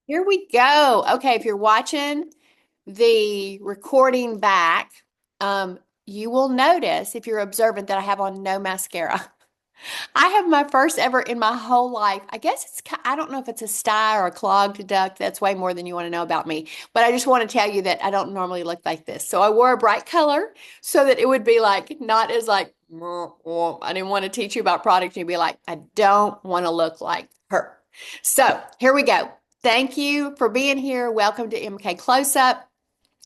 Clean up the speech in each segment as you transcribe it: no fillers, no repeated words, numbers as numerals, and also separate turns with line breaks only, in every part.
Here we go. Okay, if you're watching the recording back, you will notice if you're observant that I have on no mascara. I have my first ever in my whole life. I guess I don't know if it's a sty or a clogged duct. That's way more than you want to know about me. But I just want to tell you that I don't normally look like this. So I wore a bright color so that it would be like, not as like, I didn't want to teach you about product. And you'd be like, I don't want to look like her. So here we go. Thank you for being here. Welcome to MK Close Up.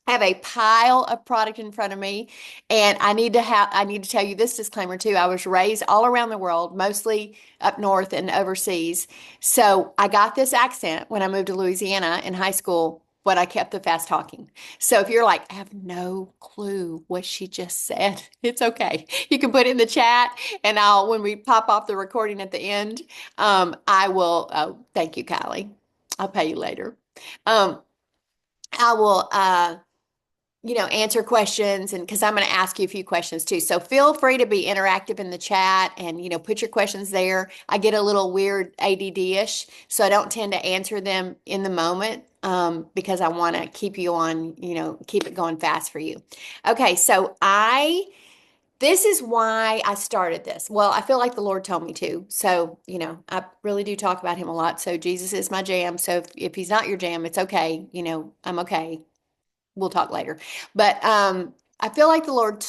I have a pile of product in front of me, and I need to tell you this disclaimer too. I was raised all around the world, mostly up north and overseas. So I got this accent when I moved to Louisiana in high school, but I kept the fast talking. So if you're like, I have no clue what she just said, it's okay. You can put it in the chat, and when we pop off the recording at the end, I will, thank you, Kylie. I'll pay you later. Um, I will, answer questions, and because I'm going to ask you a few questions too. So feel free to be interactive in the chat and, put your questions there. I get a little weird ADD-ish, so I don't tend to answer them in the moment because I want to keep you on, keep it going fast for you. Okay, so this is why I started this. Well, I feel like the Lord told me to. So, I really do talk about him a lot. So Jesus is my jam. So if he's not your jam, it's okay. I'm okay. We'll talk later. But I feel like the Lord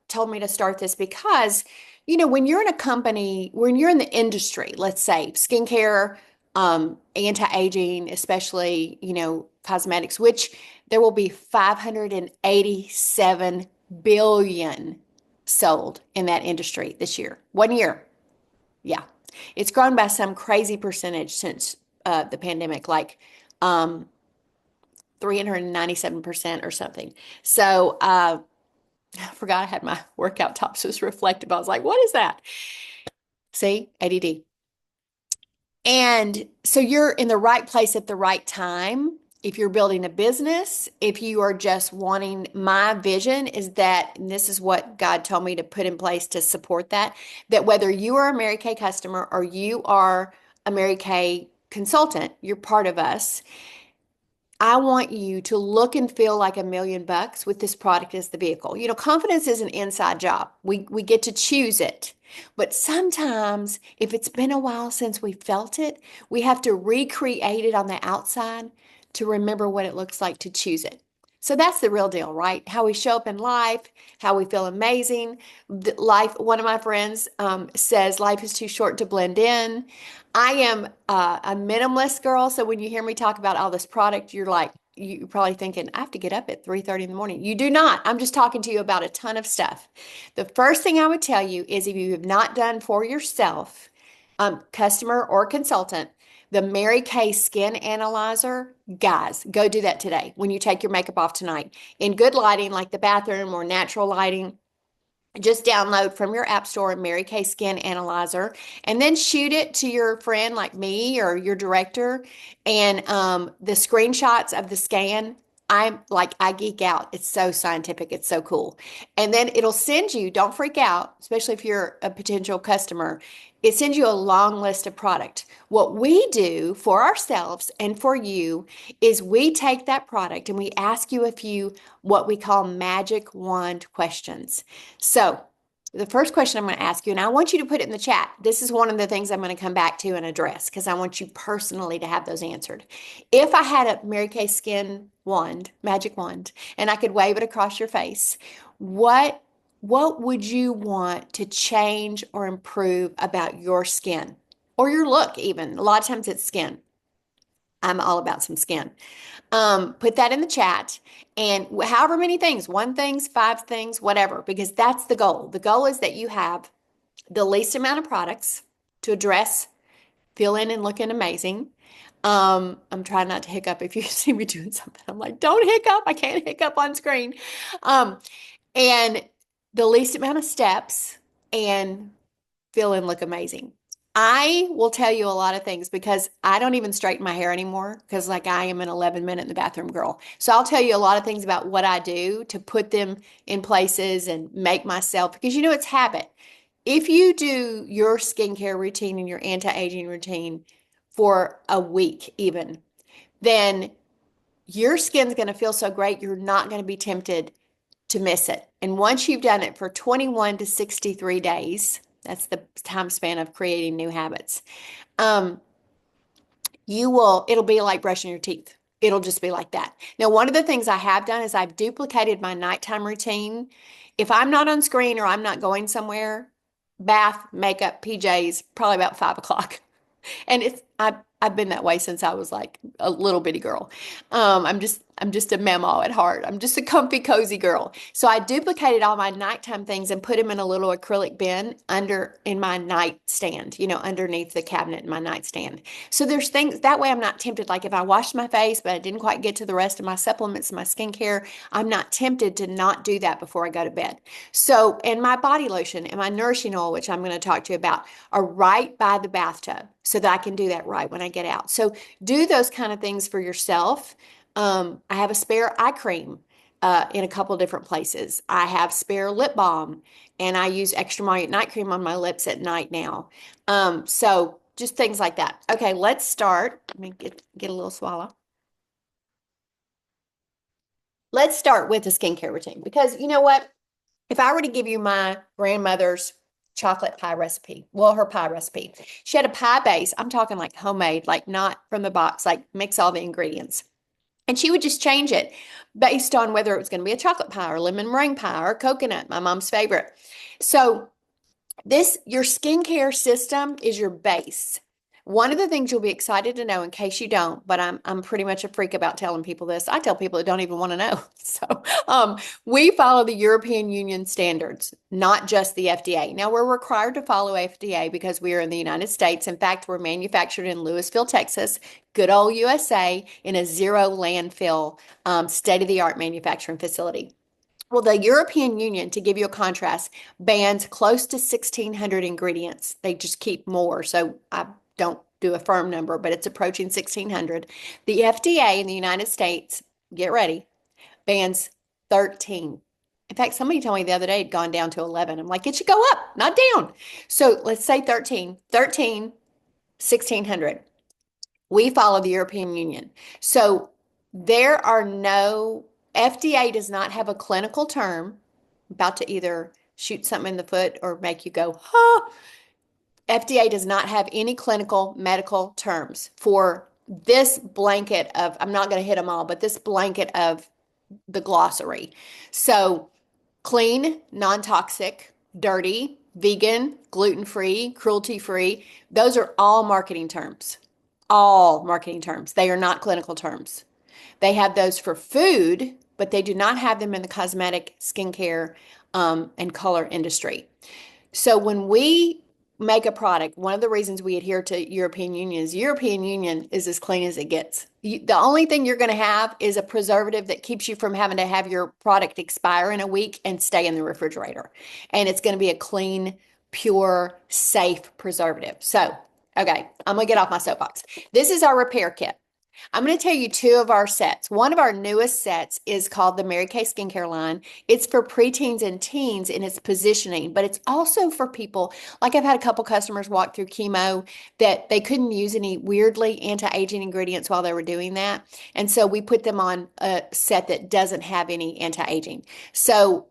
told me to start this because, when you're in a company, when you're in the industry, let's say skincare, anti-aging, especially, cosmetics, which there will be 587 billion sold in that industry this year. 1 year. Yeah. It's grown by some crazy percentage since the pandemic, like um, 397% or something. So I forgot I had my workout top, so it's reflective. I was like, what is that? See, ADD. And so you're in the right place at the right time. If you're building a business, if you are just wanting, my vision is that, and this is what God told me to put in place to support that, that whether you are a Mary Kay customer or you are a Mary Kay consultant, you're part of us. I want you to look and feel like $1 million with this product as the vehicle. Confidence is an inside job. We get to choose it. But sometimes, if it's been a while since we felt it, we have to recreate it on the outside to remember what it looks like to choose it. So that's the real deal, right? How we show up in life, how we feel amazing. Life, one of my friends says life is too short to blend in. I am a minimalist girl, so when you hear me talk about all this product, you're probably thinking, I have to get up at 3:30 in the morning. You do not. I'm just talking to you about a ton of stuff. The first thing I would tell you is if you have not done for yourself, customer or consultant, the Mary Kay Skin Analyzer, guys, go do that today when you take your makeup off tonight. In good lighting, like the bathroom or natural lighting, just download from your app store Mary Kay Skin Analyzer and then shoot it to your friend like me or your director. And the screenshots of the scan, I geek out. It's so scientific. It's so cool. And then it'll send you, don't freak out, especially if you're a potential customer. It sends you a long list of product. What we do for ourselves and for you is we take that product and we ask you a few what we call magic wand questions. So, the first question I'm going to ask you, and I want you to put it in the chat. This is one of the things I'm going to come back to and address because I want you personally to have those answered. If I had a Mary Kay Skin wand, magic wand, and I could wave it across your face, what what would you want to change or improve about your skin or your look even? A lot of times it's skin. I'm all about some skin. Put that in the chat and however many things, one things, five things, whatever, because that's the goal. The goal is that you have the least amount of products to address feeling and looking amazing. I'm trying not to hiccup if you see me doing something. I'm like, don't hiccup. I can't hiccup on screen. Um, and the least amount of steps and feel and look amazing. I will tell you a lot of things because I don't even straighten my hair anymore because like I am an 11-minute in the bathroom girl. So I'll tell you a lot of things about what I do to put them in places and make myself because it's habit. If you do your skincare routine and your anti-aging routine for a week even, then your skin's going to feel so great, you're not going to be tempted to miss it. And once you've done it for 21 to 63 days, that's the time span of creating new habits. Um, it'll be like brushing your teeth. It'll just be like that. Now, one of the things I have done is I've duplicated my nighttime routine. If I'm not on screen or I'm not going somewhere, bath, makeup, PJs, probably about 5 o'clock. And I've been that way since I was like a little bitty girl. I'm just a mamaw at heart. I'm just a comfy, cozy girl. So I duplicated all my nighttime things and put them in a little acrylic bin in my nightstand, underneath the cabinet in my nightstand. So there's things that way I'm not tempted. Like if I washed my face, but I didn't quite get to the rest of my supplements, my skincare, I'm not tempted to not do that before I go to bed. So, and my body lotion and my nourishing oil, which I'm going to talk to you about, are right by the bathtub so that I can do that right when I get out. So do those kind of things for yourself. I have a spare eye cream in a couple different places. I have spare lip balm, and I use extra mollient night cream on my lips at night now. So just things like that. Okay, let's start. Let me get a little swallow. Let's start with the skincare routine because you know what? If I were to give you my grandmother's chocolate pie recipe, well, her pie recipe, she had a pie base. I'm talking like homemade, like not from the box, like mix all the ingredients. And she would just change it based on whether it was going to be a chocolate pie or lemon meringue pie or coconut, my mom's favorite. So your skincare system is your base. One of the things you'll be excited to know in case you don't, but I'm pretty much a freak about telling people this. I tell people that don't even want to know. So we follow the European Union standards, not just the FDA. Now we're required to follow FDA because we are in the United States. In fact, we're manufactured in Louisville, Texas, good old USA, in a zero landfill, state-of-the-art manufacturing facility. Well, the European Union, to give you a contrast, bans close to 1,600 ingredients. They just keep more. So I don't do a firm number, but it's approaching 1,600. The FDA in the United States, get ready, bans 13. In fact, somebody told me the other day it'd gone down to 11. I'm like, it should go up, not down. So let's say 13, 13, 1,600. We follow the European Union. So there are no, FDA does not have a clinical term about to either shoot something in the foot or make you go, huh. FDA does not have any clinical medical terms for this blanket of, I'm not going to hit them all, but this blanket of the glossary. So clean, non-toxic, dirty, vegan, gluten-free, cruelty-free, those are all marketing terms. All marketing terms. They are not clinical terms. They have those for food, but they do not have them in the cosmetic, skincare, and color industry. So when we make a product, one of the reasons we adhere to European Union is European Union is as clean as it gets. The only thing you're going to have is a preservative that keeps you from having to have your product expire in a week and stay in the refrigerator. And it's going to be a clean, pure, safe preservative. So, okay, I'm going to get off my soapbox. This is our repair kit. I'm going to tell you two of our sets. One of our newest sets is called the Mary Kay Skincare line. It's for preteens and teens in its positioning, but it's also for people, like I've had a couple customers walk through chemo that they couldn't use any weirdly anti-aging ingredients while they were doing that. And so we put them on a set that doesn't have any anti-aging. So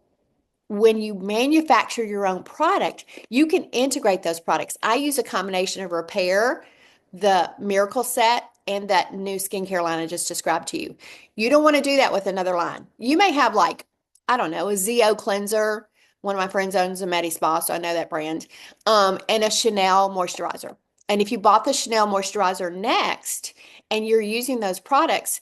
when you manufacture your own product, you can integrate those products. I use a combination of repair, the Miracle Set, and that new skincare line I just described to you. You don't want to do that with another line. You may have like, I don't know, a ZO cleanser. One of my friends owns a Medi Spa, so I know that brand, and a Chanel moisturizer. And if you bought the Chanel moisturizer next and you're using those products,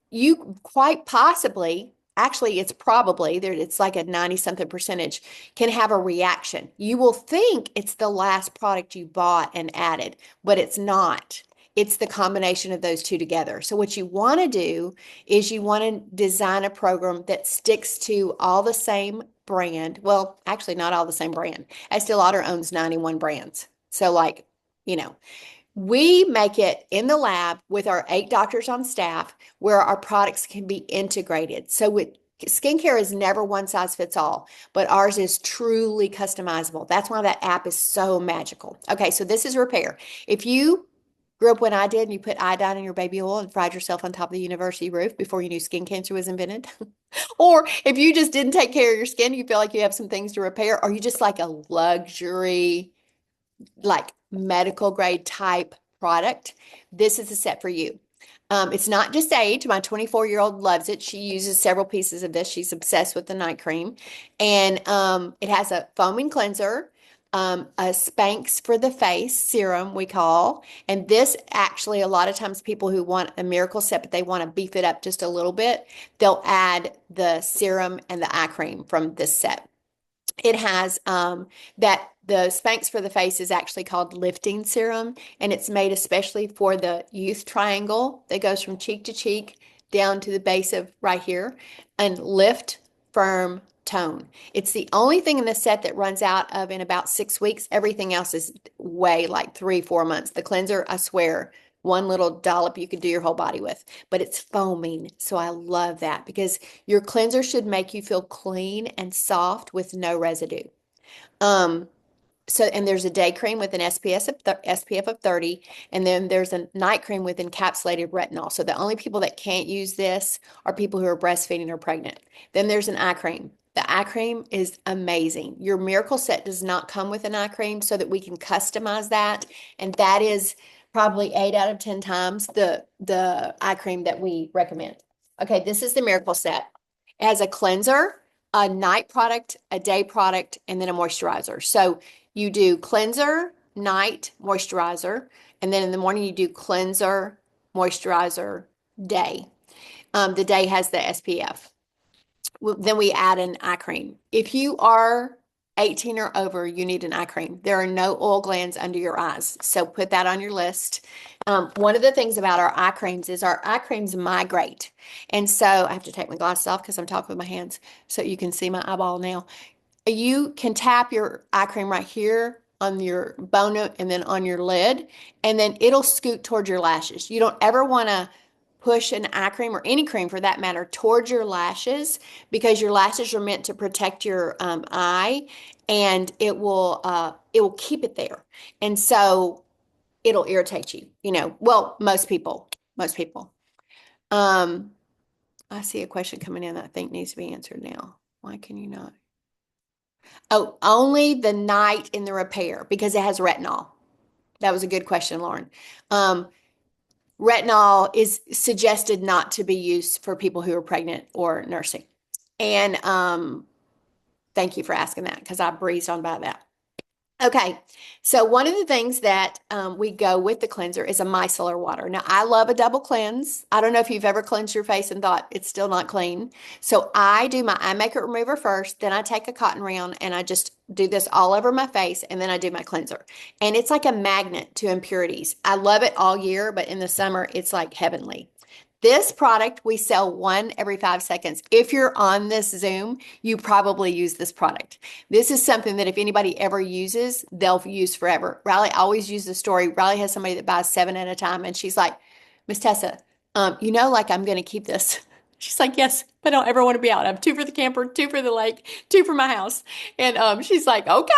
you quite possibly, actually, it's probably there, it's like a 90 something percentage, can have a reaction. You will think it's the last product you bought and added, but it's not. It's the combination of those two together. So what you want to do is you want to design a program that sticks to all the same brand. Well, actually, not all the same brand. Estee Lauder owns 91 brands. So like, you know, we make it in the lab with our 8 doctors on staff where our products can be integrated. So skincare is never one size fits all, but ours is truly customizable. That's why that app is so magical. Okay, so this is repair. If you grew up when I did and you put iodine in your baby oil and fried yourself on top of the university roof before you knew skin cancer was invented. Or if you just didn't take care of your skin, you feel like you have some things to repair, or you just like a luxury, like medical grade type product, this is a set for you. It's not just age. My 24-year-old loves it. She uses several pieces of this. She's obsessed with the night cream. And it has a foaming cleanser, a Spanx for the face serum, we call. And this actually, a lot of times people who want a miracle set, but they want to beef it up just a little bit, they'll add the serum and the eye cream from this set. It has that the Spanx for the face is actually called lifting serum, and it's made especially for the youth triangle that goes from cheek to cheek down to the base of right here, and lift, firm, tone. It's the only thing in the set that runs out of in about 6 weeks. Everything else is way like 3, 4 months. The cleanser, I swear, one little dollop you could do your whole body with, but it's foaming. So I love that because your cleanser should make you feel clean and soft with no residue. Um, and there's a day cream with an SPF of 30, and then there's a night cream with encapsulated retinol. So the only people that can't use this are people who are breastfeeding or pregnant. Then there's an eye cream. The eye cream is amazing. Your miracle set does not come with an eye cream so that we can customize that. And that is probably 8 out of 10 times the eye cream that we recommend. Okay, this is the miracle set. It has a cleanser, a night product, a day product, and then a moisturizer. So you do cleanser, night, moisturizer, and then in the morning you do cleanser, moisturizer, day. The day has the SPF. Then we add an eye cream. If you are 18 or over, you need an eye cream. There are no oil glands under your eyes, so put that on your list. One of the things about our eye creams is our eye creams migrate. And so I have to take my glasses off because I'm talking with my hands so you can see my eyeball now. You can tap your eye cream right here on your bone and then on your lid, and then it'll scoot towards your lashes. You don't ever want to push an eye cream or any cream for that matter towards your lashes because your lashes are meant to protect your eye, and it will keep it there. And so it'll irritate you, well, most people. Um, I see a question coming in that I think needs to be answered now. Why can you not? Oh, only the night in the repair because it has retinol. That was a good question, Lauren. Retinol is suggested not to be used for people who are pregnant or nursing. And thank you for asking that because I breezed on by that. Okay, so one of the things that we go with the cleanser is a micellar water. Now, I love a double cleanse. I don't know if you've ever cleansed your face and thought it's still not clean. So I do my eye makeup remover first, then I take a cotton round and I just do this all over my face, and then I do my cleanser. And it's like a magnet to impurities. I love it all year, but in the summer, it's like heavenly. This product, we sell one every 5 seconds. If you're on this Zoom, you probably use this product. This is something that if anybody ever uses, they'll use forever. Riley always uses the story. Riley has somebody that buys 7 at a time, and she's like, Miss Tessa, like I'm going to keep this. She's like, yes, I don't ever want to be out. I have 2 for the camper, 2 for the lake, 2 for my house. And she's like, okay,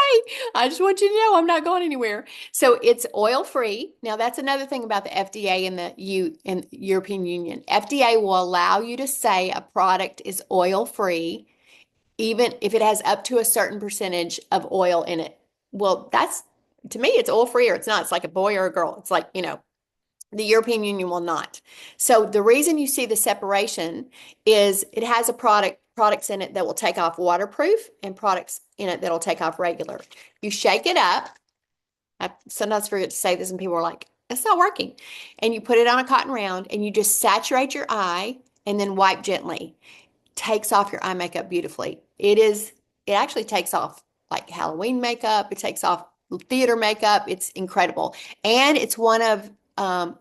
I just want you to know I'm not going anywhere. So it's oil free. Now that's another thing about the FDA and the European Union. FDA will allow you to say a product is oil free, even if it has up to a certain percentage of oil in it. Well, to me, it's oil free or it's not. It's like a boy or a girl. It's like, the European Union will not. So the reason you see the separation is it has products in it that will take off waterproof and products in it that'll take off regular. You shake it up. I sometimes forget to say this and people are like, it's not working. And you put it on a cotton round and you just saturate your eye and then wipe gently. Takes off your eye makeup beautifully. It actually takes off like Halloween makeup. It takes off theater makeup. It's incredible. And it's one of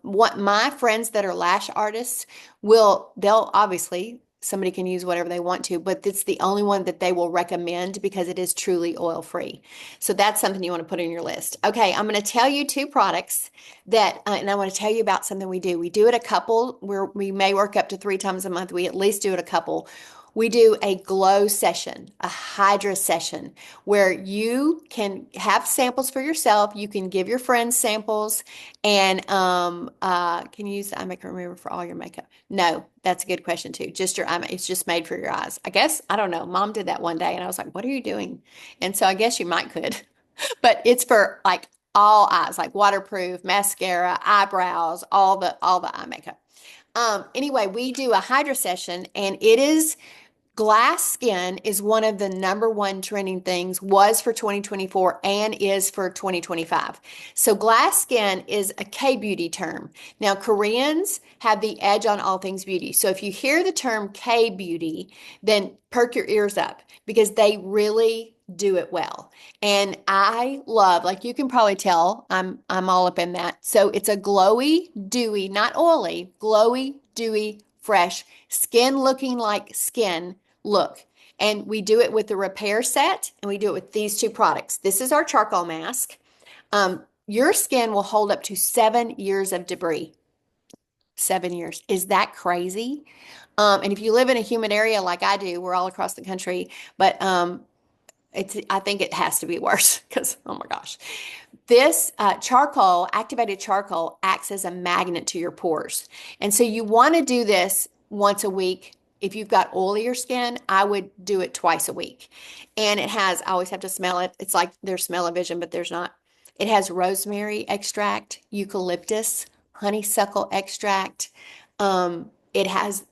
what my friends that are lash artists they'll obviously somebody can use whatever they want to, but it's the only one that they will recommend because it is truly oil free. So that's something you want to put in your list. Okay, I'm going to tell you 2 products and I want to tell you about something we do. We do it a couple where we may work up to 3 times a month. We at least do it a couple. We do a glow session, a Hydra session, where you can have samples for yourself. You can give your friends samples, and can you use the eye makeup remover for all your makeup? No, that's a good question too. Just your eye, it's just made for your eyes. I guess, I don't know. Mom did that one day, and I was like, "What are you doing?" And so I guess you might could, but it's for like all eyes, like waterproof, mascara, eyebrows, all the eye makeup. Anyway, we do a Hydra session, and it is glass skin is one of the number one trending things, was for 2024 and is for 2025. So glass skin is a K-beauty term. Now, Koreans have the edge on all things beauty. So if you hear the term K-beauty, then perk your ears up because they really do it well. And I love, like you can probably tell, I'm all up in that. So it's a glowy, dewy, not oily, glowy, dewy, fresh, skin looking like skin look. And we do it with the repair set, and we do it with these two products. This is our charcoal mask. Your skin will hold up to 7 years of debris. 7 years. Is that crazy? And if you live in a humid area like I do, we're all across the country, but I think it has to be worse because, oh my gosh. This charcoal, activated charcoal, acts as a magnet to your pores. And so you want to do this once a week. If you've got oilier skin, I would do it twice a week. And it has, I always have to smell it. It's like there's smell-o-vision, but there's not. It has rosemary extract, eucalyptus, honeysuckle extract. It has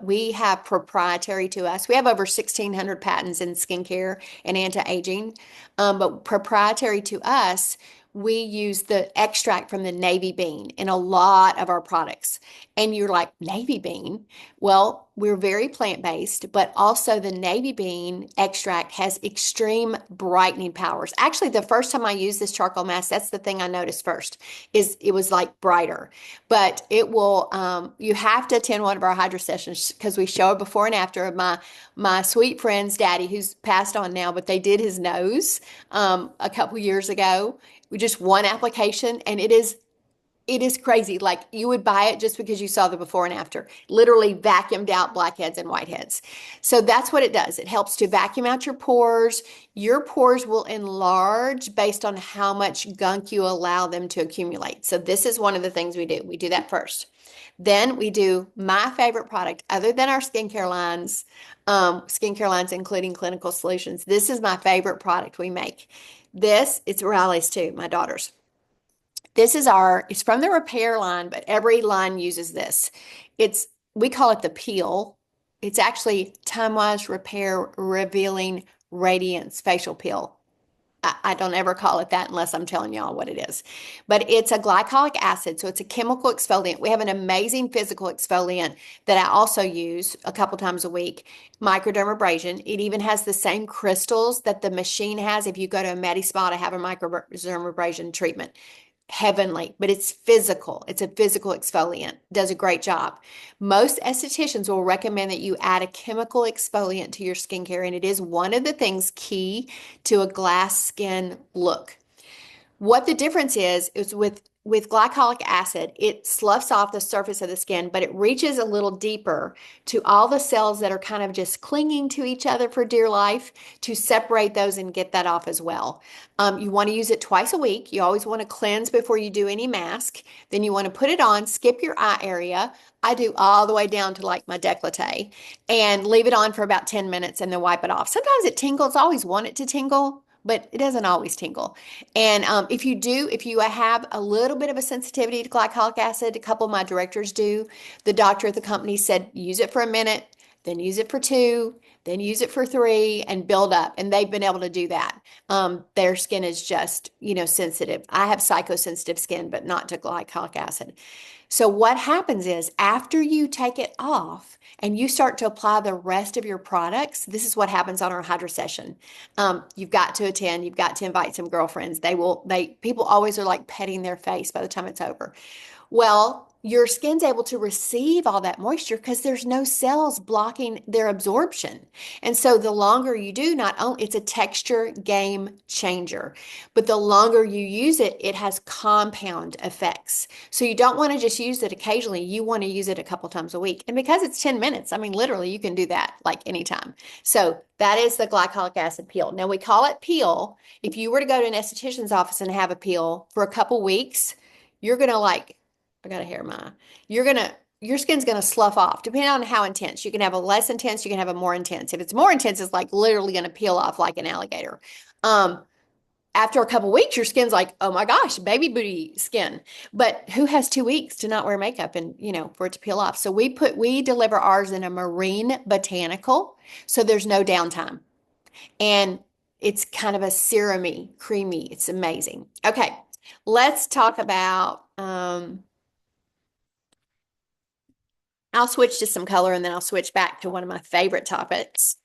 we have proprietary to us. We have over 1,600 patents in skincare and anti-aging, but proprietary to us, we use the extract from the navy bean in a lot of our products. And you're like, navy bean? Well, we're very plant-based, but also the navy bean extract has extreme brightening powers. Actually, the first time I used this charcoal mask, that's the thing I noticed first, is it was like brighter. But it will, you have to attend one of our Hydra sessions because we show a before and after of my sweet friend's daddy, who's passed on now, but they did his nose a couple years ago. We just one application, and it is crazy. Like you would buy it just because you saw the before and after. Literally vacuumed out blackheads and whiteheads. So that's what it does. It helps to vacuum out your pores. Your pores will enlarge based on how much gunk you allow them to accumulate. So this is one of the things we do. We do that first. Then we do my favorite product, other than our skincare lines including Clinical Solutions. This is my favorite product we make. It's Riley's too, my daughter's. It's from the repair line, but every line uses this. We call it the peel. It's actually Time-Wise Repair Revealing Radiance Facial Peel. I don't ever call it that unless I'm telling y'all what it is. But it's a glycolic acid, so it's a chemical exfoliant. We have an amazing physical exfoliant that I also use a couple times a week, microdermabrasion. It even has the same crystals that the machine has if you go to a Medi Spa to have a microdermabrasion treatment. Heavenly, but it's physical. It's a physical exfoliant. Does a great job. Most estheticians will recommend that you add a chemical exfoliant to your skincare, and it is one of the things key to a glass skin look. What the difference is with glycolic acid, it sloughs off the surface of the skin, but it reaches a little deeper to all the cells that are kind of just clinging to each other for dear life to separate those and get that off as well. You want to use it twice a week. You always want to cleanse before you do any mask. Then you want to put it on, skip your eye area. I do all the way down to like my décolleté and leave it on for about 10 minutes and then wipe it off. Sometimes it tingles. I always want it to tingle, but it doesn't always tingle. And if you have a little bit of a sensitivity to glycolic acid, a couple of my directors do. The doctor at the company said, use it for a minute, then use it for 2, then use it for 3, and build up. And they've been able to do that. Their skin is just, sensitive. I have psychosensitive skin, but not to glycolic acid. So what happens is after you take it off and you start to apply the rest of your products, this is what happens on our Hydra session. You've got to attend. You've got to invite some girlfriends. People always are like petting their face by the time it's over. Well, your skin's able to receive all that moisture because there's no cells blocking their absorption. And so the longer you do, not only it's a texture game changer, but the longer you use it, it has compound effects. So you don't want to just use it occasionally. You want to use it a couple times a week. And because it's 10 minutes, I mean, literally, you can do that like anytime. So that is the glycolic acid peel. Now we call it peel. If you were to go to an esthetician's office and have a peel for a couple weeks, you're gonna like I got a hair my. Your skin's gonna slough off, depending on how intense. You can have a less intense, you can have a more intense. If it's more intense, it's like literally gonna peel off like an alligator. Um, After a couple weeks, your skin's like, oh my gosh, baby booty skin. But who has 2 weeks to not wear makeup and for it to peel off? So we deliver ours in a marine botanical, so there's no downtime. And it's kind of a serumy, creamy. It's amazing. Okay, let's talk about I'll switch to some color and then I'll switch back to one of my favorite topics,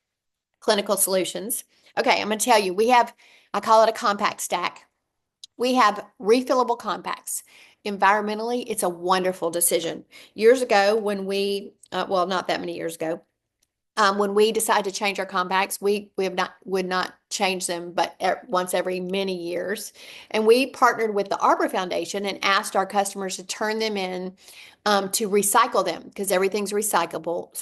clinical solutions. Okay, I'm going to tell you, I call it a compact stack. We have refillable compacts. Environmentally, it's a wonderful decision. Years ago, well, not that many years ago, when we decided to change our compacts, would not change them, but once every many years. And we partnered with the Arbor Foundation and asked our customers to turn them in to recycle them because everything's cyclable.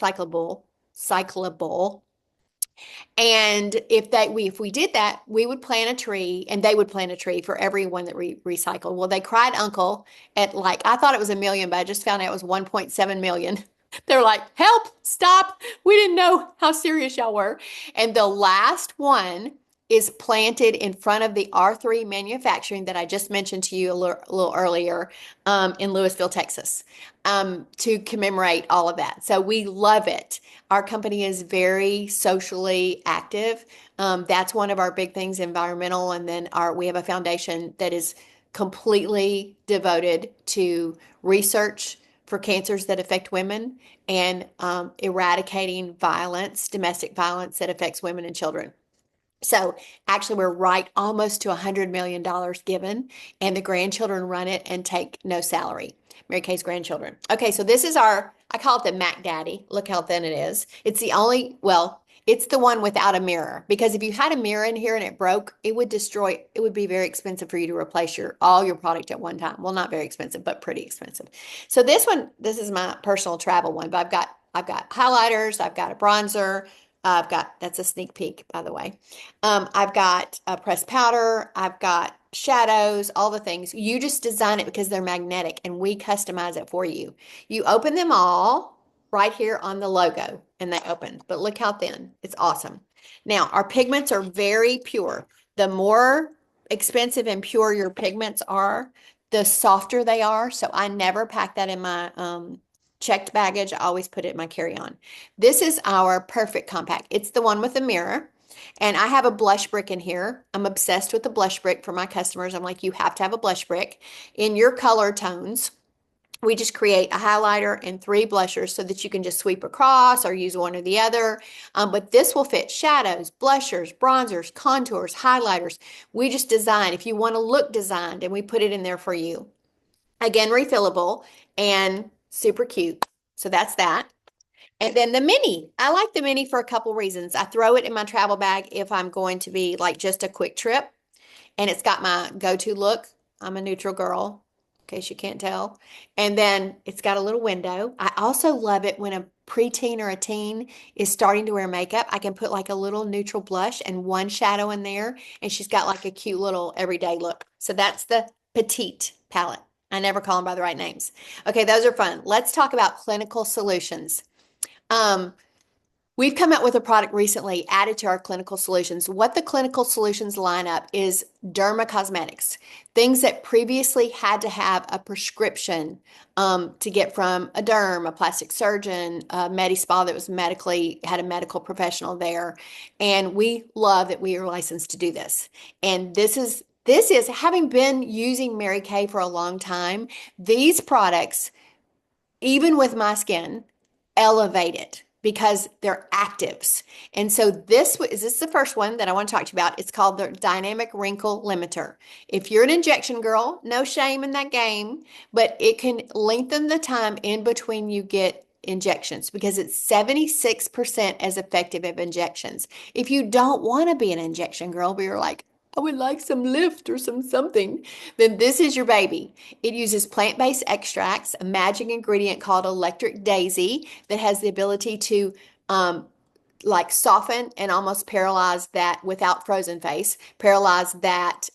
And if we did that, we would plant a tree and they would plant a tree for everyone that recycled. Well, they cried uncle at like, I thought it was 1 million, but I just found out it was 1.7 million. They're like, help, stop. We didn't know how serious y'all were. And the last one is planted in front of the R3 manufacturing that I just mentioned to you a little earlier in Lewisville, Texas, to commemorate all of that. So we love it. Our company is very socially active. That's one of our big things, environmental. And then we have a foundation that is completely devoted to research for cancers that affect women and eradicating violence, domestic violence that affects women and children. So actually, we're right almost to $100 million given, and the grandchildren run it and take no salary. Mary Kay's grandchildren. Okay, so this is I call it the Mac Daddy. Look how thin it is. It's the one without a mirror because if you had a mirror in here and it broke, it would be very expensive for you to replace all your product at one time. Well, not very expensive, but pretty expensive. So this is my personal travel one, but I've got highlighters, I've got a bronzer, that's a sneak peek, by the way. I've got a pressed powder. I've got shadows, all the things. You just design it because they're magnetic and we customize it for you. You open them all right here on the logo and they open, but look how thin. It's awesome. Now, our pigments are very pure. The more expensive and pure your pigments are, the softer they are. So I never pack that in my checked baggage. I always put it in my carry-on. This is our perfect compact. It's the one with the mirror. And I have a blush brick in here. I'm obsessed with the blush brick for my customers. I'm like, you have to have a blush brick in your color tones. We just create a highlighter and 3 blushers so that you can just sweep across or use one or the other. But this will fit shadows, blushers, bronzers, contours, highlighters. We just design if you want to look designed and we put it in there for you. Again, refillable and super cute. So that's that. And then the mini. I like the mini for a couple reasons. I throw it in my travel bag if I'm going to be like just a quick trip. And it's got my go-to look. I'm a neutral girl, in case you can't tell. And then it's got a little window. I also love it when a preteen or a teen is starting to wear makeup. I can put like a little neutral blush and one shadow in there. And she's got like a cute little everyday look. So that's the petite palette. I never call them by the right names. Okay, those are fun. Let's talk about clinical solutions. We've come out with a product recently added to our clinical solutions. What the clinical solutions lineup is dermacosmetics, things that previously had to have a prescription to get from a derm, a plastic surgeon, a med spa that had a medical professional there. And we love that we are licensed to do this. And this is having been using Mary Kay for a long time, these products, even with my skin, elevate it. because they're actives. And so this is the first one that I want to talk to you about. It's called the Dynamic Wrinkle Limiter. If you're an injection girl, no shame in that game, but it can lengthen the time in between you get injections because it's 76% as effective as injections. If you don't want to be an injection girl, but you're like, I would like some lift or some something, then this is your baby. It uses plant-based extracts, a magic ingredient called electric daisy that has the ability to um, like soften and almost paralyze that without frozen face, paralyze that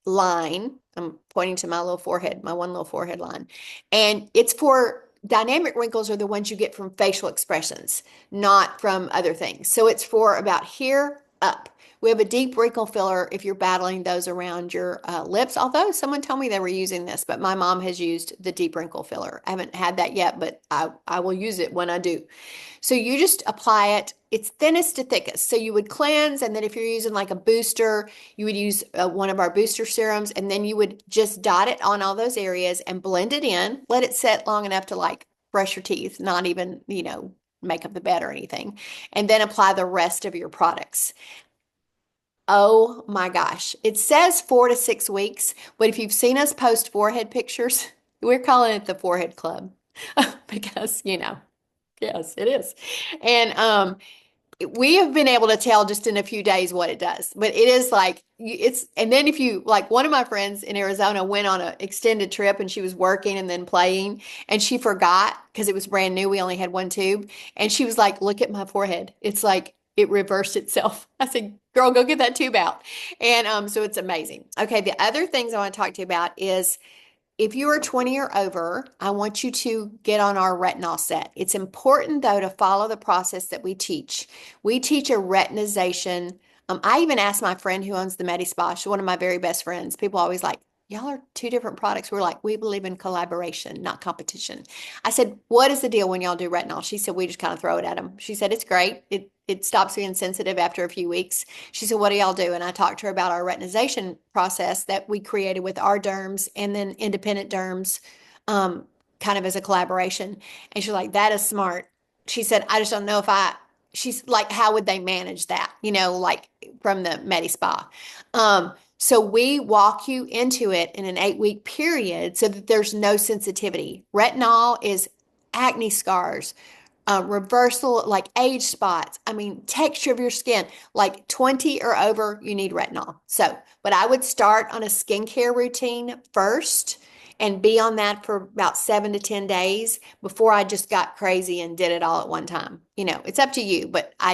line. I'm pointing to my little forehead, my one little forehead line. And it's for dynamic wrinkles are the ones you get from facial expressions, not from other things. So it's for about here up. We have a deep wrinkle filler if you're battling those around your lips. Although someone told me they were using this, but my mom has used the deep wrinkle filler. I haven't had that yet, but I will use it when I do. So you just apply it. It's thinnest to thickest. So you would cleanse, and then if you're using like a booster, you would use one of our booster serums, and then you would just dot it on all those areas and blend it in. Let it set long enough to like brush your teeth, not even, make up the bed or anything, and then apply the rest of your products. Oh my gosh. It says 4 to 6 weeks, but if you've seen us post forehead pictures, we're calling it the Forehead Club because, yes, it is. And we have been able to tell just in a few days what it does. But it is like and then if you like one of my friends in Arizona went on an extended trip and she was working and then playing and she forgot because it was brand new. We only had one tube. And she was like, look at my forehead. It's like it reversed itself. I said, girl, go get that tube out. And so it's amazing. Okay, the other things I want to talk to you about is if you are 20 or over, I want you to get on our retinol set. It's important, though, to follow the process that we teach. We teach a retinization. I even asked my friend who owns the MediSpa, she's one of my very best friends. People always like, y'all are two different products. We're like, we believe in collaboration, not competition. I said, what is the deal when y'all do retinol? She said, we just kind of throw it at them. She said, it's great. It stops being sensitive after a few weeks. She said, what do y'all do? And I talked to her about our retinization process that we created with our derms and then independent derms, kind of as a collaboration. And she's like, that is smart. She said, I just don't know she's like, how would they manage that? Like from the MediSpa. So we walk you into it in an 8-week period so that there's no sensitivity. Retinol is acne scars, reversal, like age spots. I mean, texture of your skin, like 20 or over, you need retinol. So, but I would start on a skincare routine first and be on that for about 7 to 10 days before I just got crazy and did it all at one time. It's up to you, but I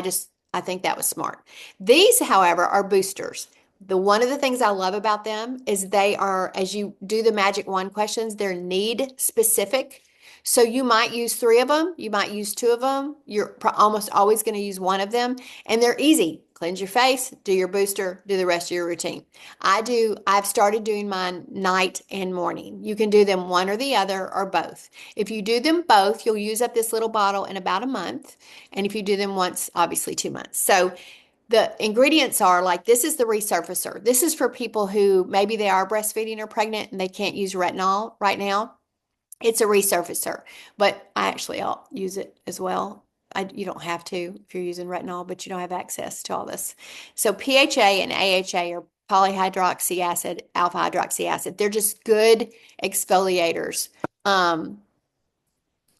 think that was smart. These, however, are boosters. One of the things I love about them is they are, as you do the magic wand questions, they're need specific. So you might use 3 of them, you might use 2 of them. You're almost always going to use one of them, and they're easy. Cleanse your face, do your booster, do the rest of your routine. I've started doing mine night and morning. You can do them one or the other or both. If you do them both, you'll use up this little bottle in about a month. And if you do them once, obviously 2 months. So the ingredients are like this is the resurfacer. This is for people who maybe they are breastfeeding or pregnant and they can't use retinol right now. It's a resurfacer, but I'll use it as well. You don't have to if you're using retinol, but you don't have access to all this. So PHA and AHA are polyhydroxy acid, alpha hydroxy acid. They're just good exfoliators.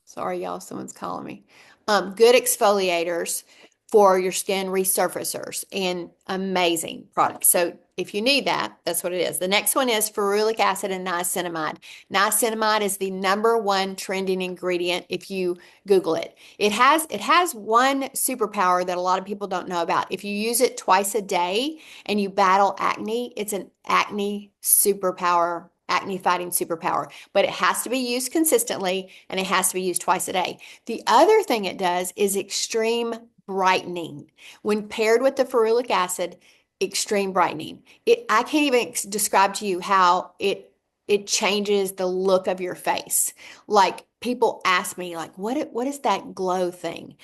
Sorry, y'all, someone's calling me. Good exfoliators for your skin resurfacers and amazing products. So if you need that, that's what it is. The next one is ferulic acid and niacinamide. Niacinamide is the #1 trending ingredient if you Google it. It has one superpower that a lot of people don't know about. If you use it twice a day and you battle acne, it's an acne superpower, acne fighting superpower, but it has to be used consistently and it has to be used twice a day. The other thing it does is extreme brightening. When paired with the ferulic acid, extreme brightening. I can't even describe to you how it changes the look of your face. Like people ask me, like, what is that glow thing?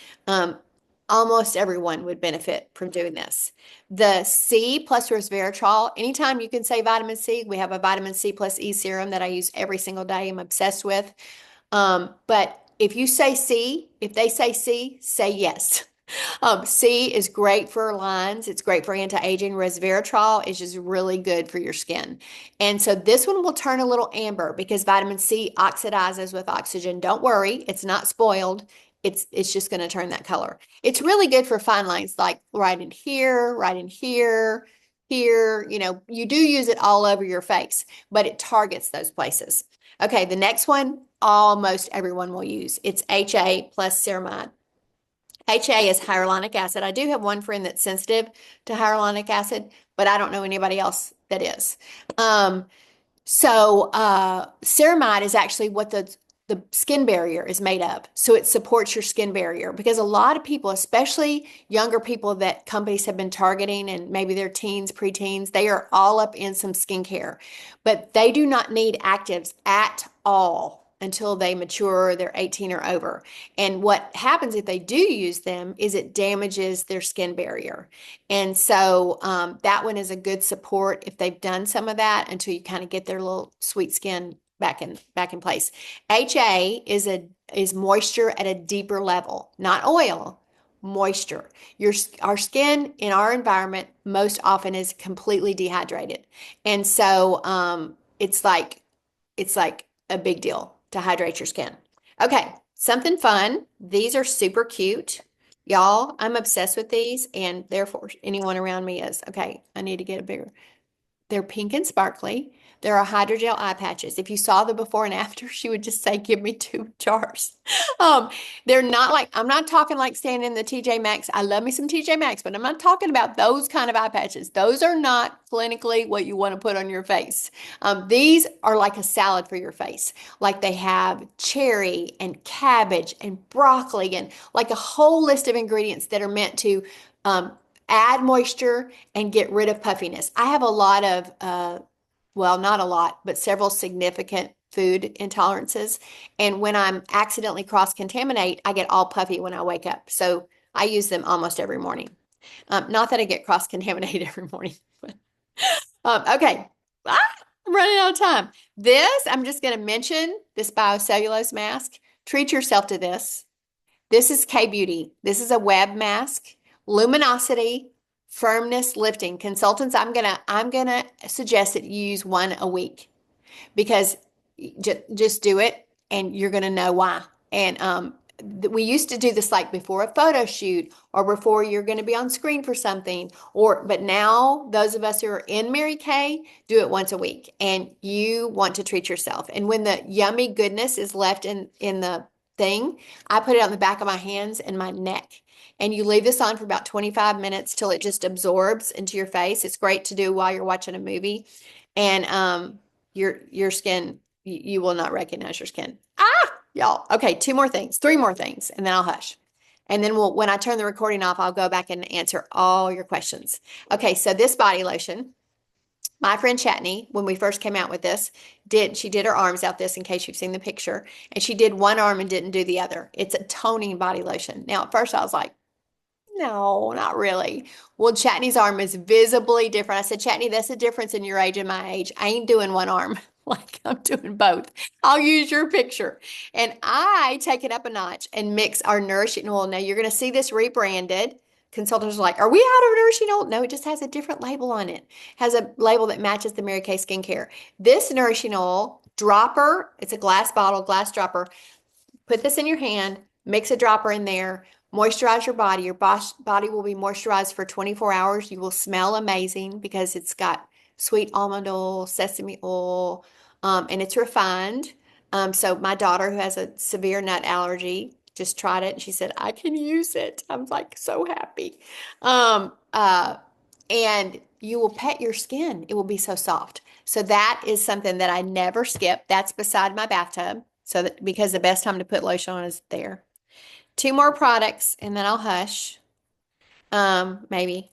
Almost everyone would benefit from doing this. The C plus resveratrol, anytime you can say vitamin C, we have a vitamin C plus E serum that I use every single day. I'm obsessed with. But if you say C, if they say C, say yes. C is great for lines. It's great for anti-aging. Resveratrol is just really good for your skin. And so this one will turn a little amber because vitamin C oxidizes with oxygen. Don't worry, it's not spoiled. It's just going to turn that color. It's really good for fine lines like right in here, here. You know, you do use it all over your face, but it targets those places. Okay, the next one, almost everyone will use. It's HA plus ceramide. HA is hyaluronic acid. I do have one friend that's sensitive to hyaluronic acid, but I don't know anybody else that is. Um, ceramide is actually what the skin barrier is made of. So it supports your skin barrier because a lot of people, especially younger people that companies have been targeting and maybe they're teens, preteens, they are all up in some skincare, but they do not need actives at all until they mature, they're 18 or over. And what happens if they do use them is it damages their skin barrier. And so that one is a good support if they've done some of that until you kind of get their little sweet skin back in place. HA is moisture at a deeper level, not oil, moisture. Our skin in our environment most often is completely dehydrated. And so it's like a big deal to hydrate your skin. Okay, something fun. These are super cute. Y'all, I'm obsessed with these, and therefore anyone around me is. Okay, I need to get a bigger. They're pink and sparkly. There are hydrogel eye patches. If you saw the before and after, she would just say, "Give me 2 jars." Um, they're not like, I'm not talking like standing in the TJ Maxx. I love me some TJ Maxx, but I'm not talking about those kind of eye patches. Those are not clinically what you want to put on your face. These are like a salad for your face. Like they have cherry and cabbage and broccoli and like a whole list of ingredients that are meant to um, add moisture and get rid of puffiness. I have a lot of, well, not a lot, but several significant food intolerances. And when I'm accidentally cross-contaminate, I get all puffy when I wake up. So I use them almost every morning. Not that I get cross-contaminated every morning. Okay. I'm running out of time. I'm just going to mention this biocellulose mask. Treat yourself to this. This is K-Beauty. This is a web mask. Luminosity, firmness, lifting. Consultants, I'm gonna suggest that you use one a week because just do it and you're gonna know why. And we used to do this like before a photo shoot or before you're going to be on screen for something but now those of us who are in Mary Kay do it once a week and you want to treat yourself. And when the yummy goodness is left in the thing, I put it on the back of my hands and my neck. And you leave this on for about 25 minutes till it just absorbs into your face. It's great to do while you're watching a movie. And your skin, you will not recognize your skin. Y'all. Okay, 2 more things, 3 more things, and then I'll hush. And then when I turn the recording off, I'll go back and answer all your questions. Okay, so this body lotion, my friend Chatney, when we first came out with this, she did her arms out this in case you've seen the picture, and she did one arm and didn't do the other. It's a toning body lotion. Now, at first I was like, no, not really. Well, Chatney's arm is visibly different. I said, Chatney, that's the difference in your age and my age. I ain't doing one arm. Like I'm doing both. I'll use your picture. And I take it up a notch and mix our nourishing oil. Now you're going to see this rebranded. Consultants are like, are we out of nourishing oil? No, it just has a different label on it. Has a label that matches the Mary Kay skincare. This nourishing oil dropper, it's a glass bottle, glass dropper. Put this in your hand, mix a dropper in there, moisturize your body. Your body will be moisturized for 24 hours. You will smell amazing because it's got sweet almond oil, sesame oil, and it's refined. So my daughter who has a severe nut allergy just tried it and she said, I can use it. I'm like so happy. Um, uh, and you will pet your skin. It will be so soft. So that is something that I never skip. That's beside my bathtub. So that because the best time to put lotion on is there. 2 more products and then I'll hush. Maybe.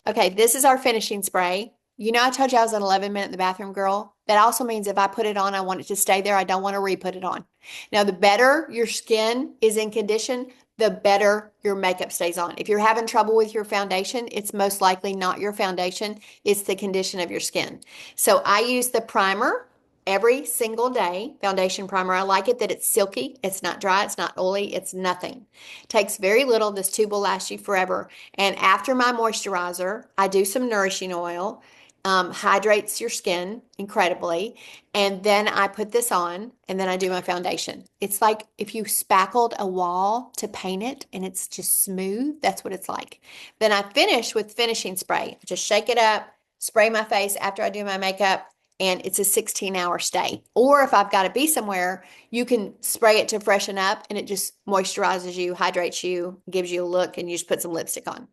Okay, this is our finishing spray. You know, I told you I was an 11-minute in the bathroom girl. That also means if I put it on, I want it to stay there. I don't want to re-put it on. Now, the better your skin is in condition, the better your makeup stays on. If you're having trouble with your foundation, it's most likely not your foundation. It's the condition of your skin. So I use the primer every single day. Foundation primer. I like it that it's silky. It's not dry. It's not oily. It's nothing. Takes very little. This tube will last you forever. And after my moisturizer, I do some nourishing oil. Hydrates your skin incredibly. And then I put this on and then I do my foundation. It's like if you spackled a wall to paint it and it's just smooth. That's what it's like. Then I finish with finishing spray. Just shake it up, spray my face after I do my makeup, and it's a 16-hour stay. Or if I've got to be somewhere, you can spray it to freshen up and it just moisturizes you, hydrates you, gives you a look, and you just put some lipstick on.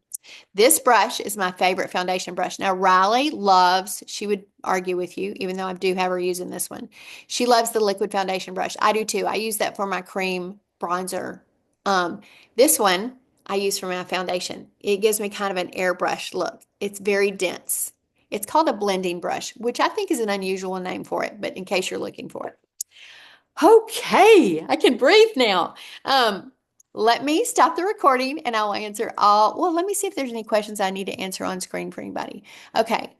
This brush is my favorite foundation brush. Now, Riley loves, she would argue with you, even though I do have her using this one. She loves the liquid foundation brush. I do too. I use that for my cream bronzer. Um, this one I use for my foundation. It gives me kind of an airbrush look. It's very dense. It's called a blending brush, which I think is an unusual name for it, but in case you're looking for it. Okay, I can breathe now. Let me stop the recording and I'll answer all. Well, let me see if there's any questions I need to answer on screen for anybody. Okay.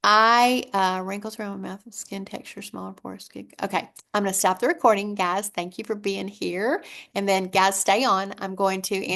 Wrinkles around my mouth, skin texture, smaller pores. Skin. Okay. I'm going to stop the recording, guys. Thank you for being here. And then, guys, stay on. I'm going to